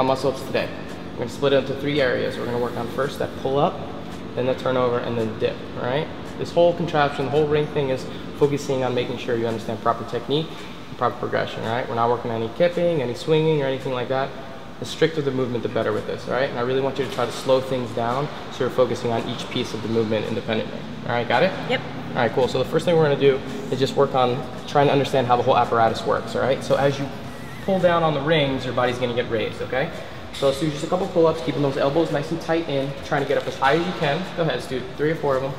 on muscle-ups today. We're gonna split it into 3 areas. We're gonna work on first that pull-up, then the turnover, and then dip, all right? This whole contraption, the whole ring thing is focusing on making sure you understand proper technique and proper progression, all right? We're not working on any kipping, any swinging, or anything like that. The stricter the movement, the better with this, all right? And I really want you to try to slow things down so you're focusing on each piece of the movement independently. All right, got it? Yep. All right, cool. So the first thing we're gonna do is just work on trying to understand how the whole apparatus works, all right? So as you pull down on the rings, your body's gonna get raised, okay? So let's do just a couple pull-ups, keeping those elbows nice and tight in, trying to get up as high as you can. Go ahead, let's do 3 or 4 of them.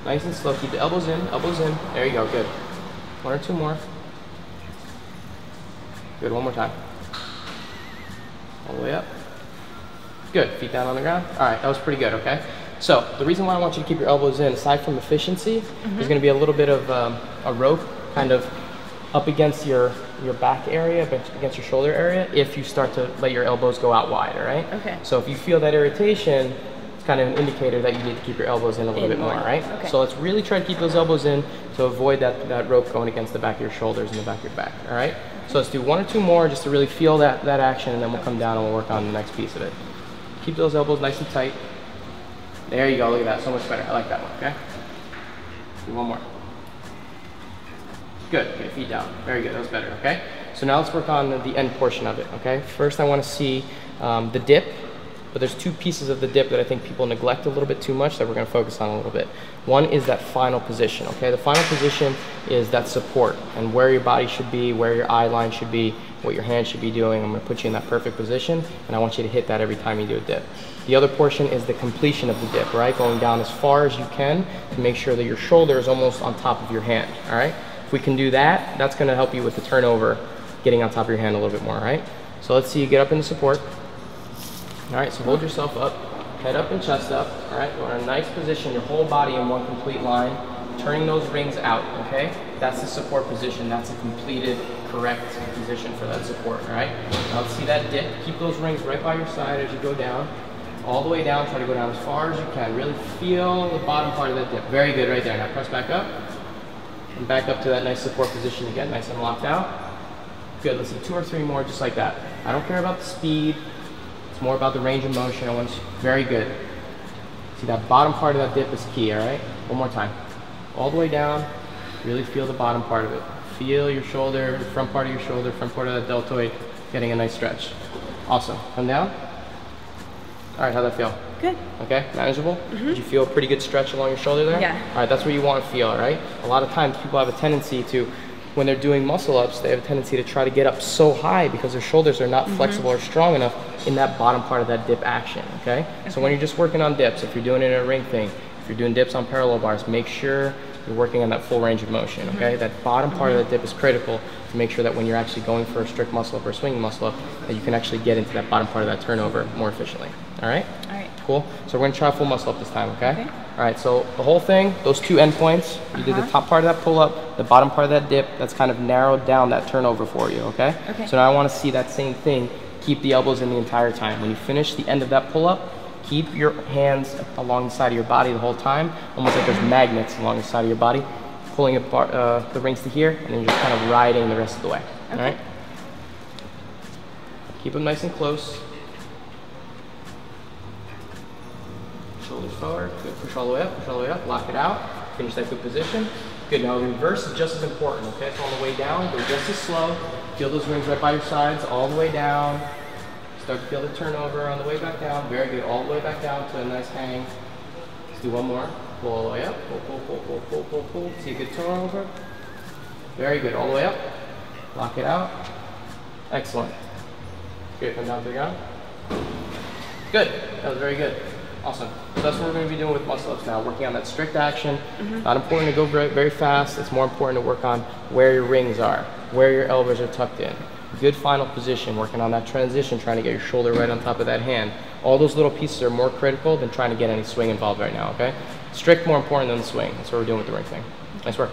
Nice and slow, keep the elbows in, elbows in. There you go, good. 1 or 2 more. Good, one more time. All the way up. Good, feet down on the ground. All right, that was pretty good, okay? So the reason why I want you to keep your elbows in, aside from efficiency, there's gonna be a little bit of a rope kind of up against your back area, against your shoulder area, if you start to let your elbows go out wide, all right? Okay. So if you feel that irritation, it's kind of an indicator that you need to keep your elbows in a little bit more, right? Okay. So let's really try to keep those elbows in to avoid that rope going against the back of your shoulders and the back of your back, all right? So let's do 1 or 2 more just to really feel that action, and then we'll come down and we'll work on the next piece of it. Keep those elbows nice and tight. There you go, look at that, so much better. I like that one, okay? Do 1 more. Good, okay, feet down. Very good, that was better, okay? So now let's work on the end portion of it, okay? First I wanna see the dip, but there's 2 pieces of the dip that I think people neglect a little bit too much that we're gonna focus on a little bit. One is that final position, okay? The final position is that support and where your body should be, where your eye line should be, what your hands should be doing. I'm gonna put you in that perfect position, and I want you to hit that every time you do a dip. The other portion is the completion of the dip, right? Going down as far as you can to make sure that your shoulder is almost on top of your hand, all right? If we can do that, that's gonna help you with the turnover, getting on top of your hand a little bit more, right? So let's see you get up into support. All right, so hold yourself up, head up and chest up, all right? Go in a nice position, your whole body in one complete line, turning those rings out, okay? That's the support position. That's a completed, correct position for that support, all right? Now let's see that dip. Keep those rings right by your side as you go down. All the way down, try to go down as far as you can. Really feel the bottom part of that dip. Very good right there. Now press back up. And back up to that nice support position again, nice and locked out. Good, let's do 2 or 3 more just like that. I don't care about the speed, it's more about the range of motion. Very good. See, that bottom part of that dip is key, all right? One more time. All the way down, really feel the bottom part of it. Feel your shoulder, the front part of your shoulder, front part of that deltoid, getting a nice stretch. Awesome, come down. All right, how'd that feel? Good. Okay, manageable? Did you feel a pretty good stretch along your shoulder there? Yeah. All right, that's what you want to feel, all right? A lot of times people have a tendency to, when they're doing muscle ups, they have a tendency to try to get up so high because their shoulders are not flexible or strong enough in that bottom part of that dip action, okay? So when you're just working on dips, if you're doing it in a ring thing, if you're doing dips on parallel bars, make sure you're working on that full range of motion, okay? That bottom part of that dip is critical to make sure that when you're actually going for a strict muscle up or a swinging muscle up, that you can actually get into that bottom part of that turnover more efficiently, all right? All right. Cool. So we're gonna try a full muscle up this time, okay? All right, so the whole thing, those 2 endpoints, you did the top part of that pull up, the bottom part of that dip, that's kind of narrowed down that turnover for you, okay? Okay. So now I wanna see that same thing, keep the elbows in the entire time. When you finish the end of that pull up, keep your hands along the side of your body the whole time, almost like there's magnets along the side of your body, pulling apart the rings to here, and then you're just kind of riding the rest of the way, all right? Keep them nice and close. Shoulders forward, good, push all the way up, lock it out, finish that good position. Good, now reverse is just as important, okay? So on the way down, go just as slow, feel those rings right by your sides, all the way down. Start to feel the turnover on the way back down, very good, all the way back down to a nice hang. Let's do 1 more, pull all the way up, pull, see a good turnover. Very good, all the way up, lock it out. Excellent. Good, come down to the ground. Good, that was very good. Awesome. So that's what we're going to be doing with muscle ups now, working on that strict action. Not important to go very, very fast. It's more important to work on where your rings are, where your elbows are tucked in. Good final position, working on that transition, trying to get your shoulder right on top of that hand. All those little pieces are more critical than trying to get any swing involved right now, okay? Strict more important than the swing. That's what we're doing with the ring thing. Nice work.